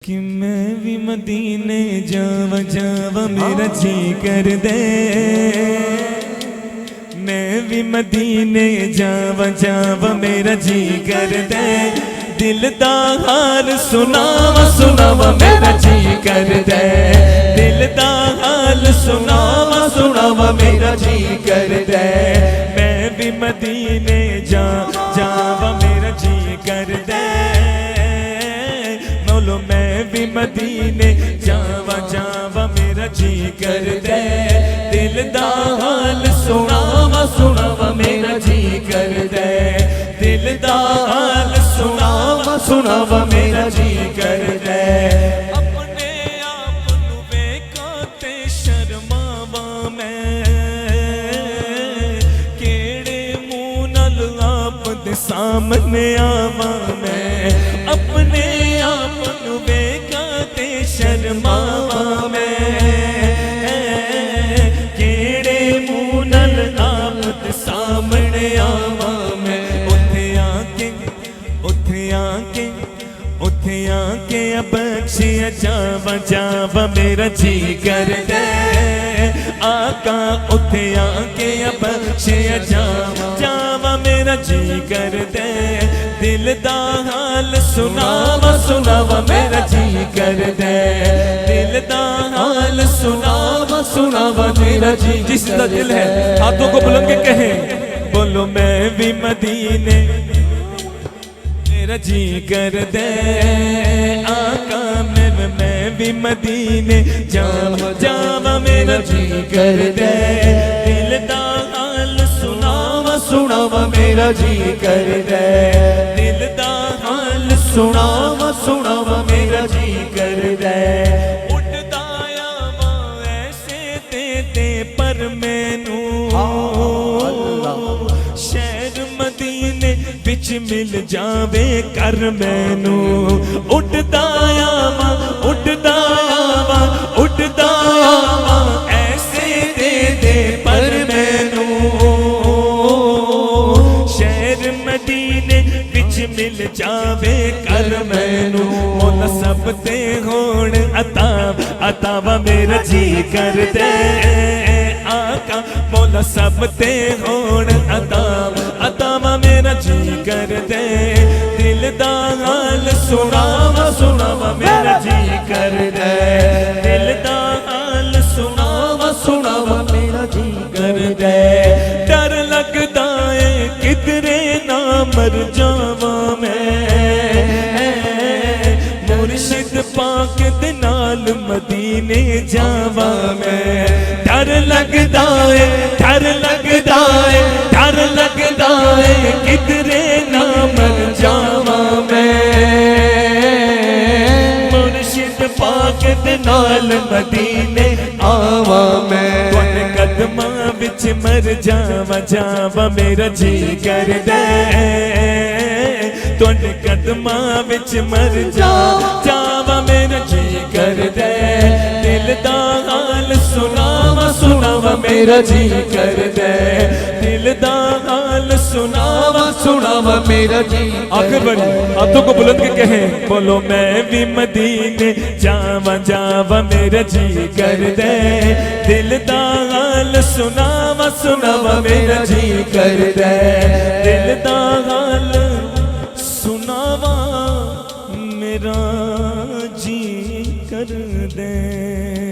کہ میں بھی مدینے جاوا جاوا میرا جی کر دے، میں بھی مدینے جاوا جاوا میرا جی کر دے، دل دا حال سناوا سناوا میرا جی کر دے، دل دا حال سناوا سناوا میرا جی کر دے، میں بھی مدینے جاوا میرا جی کر دے، مولو میں بھی مدینے جاوا جاوا میرا جی کر دے، دل دا حال سناوا سناوا میرا جی کر دے، دل دا حال سناوا سناوا میرا جی کر دے، اپنے آپ نو ویکھاں تے شرماواں میں، کیڑے منہ نال آپ دے سامنے آواں میں، اپنے آپ نو ویکھاں تے شرماواں میں، کیڑے منہ نال آپ دے سامنے آواں میں، اتھے آ کے بخشیا جاوا جاوا میرا جی کر دے، آقا اتھے آ کے بخشیا جاوا جاوا میرا جی کر دے، دل دا حال سناوا سناوا میرا جی کر دے، دل دا حال سناوا سناوا میرا جی، جس کا دل ہے ہاتھوں کو بلند کے کہیں، بولو میں بھی مدینے میرا جی کر دے، آقا میں بھی مدینے جاوا جاوا میرا جی کر دے، دل دا حال سناوا سناوا میرا جی کر دے، دل دا حال سناوا سناوا میرا جی کر دے، اٹھدا آواں ایسے تے پر مینوں شہر مدینے بچ مل جاوے کر مینوں، اٹھدا آواں ایسے دے پر مینوں، شہر مدینے بچ مل جاوے کر مینوں، مولا سب تے ہون عطا میرا جی کر دے، آقا مولا سب تے ہون عطا میرا جی کر دے، دل دا حال سناوا سناوا میرا جی کر دے، دل دا حال سناوا سناوا میرا جی کر دے، ڈر لگدا ہے کدرے نہ مر جاواں میں، مرشد پاک دے نال مدینے جاواں میں، ڈر لگدا ہے کدرے نہ مر جاواں میں، مرشد پاک دے نال مدینے آواں میں، تواڈے قدماں وچ مر جاواں جاواں میرا جی کر دے، تواڈے قدماں وچ مر جاواں میرا جی کر دے، دل دا حال سناوا سناوا میرا جی کر دے، دل دا حال سناوا سناوا میرا جی، آخر بڑی ہاتھوں کو بلند کے کہیں، بولو میں بھی مدینے جاوا جاوا میرا جی کر دے، دل دا حال سناوا سناوا میرا جی کر دے، دل دا حال سناوا میرا جی کر دے۔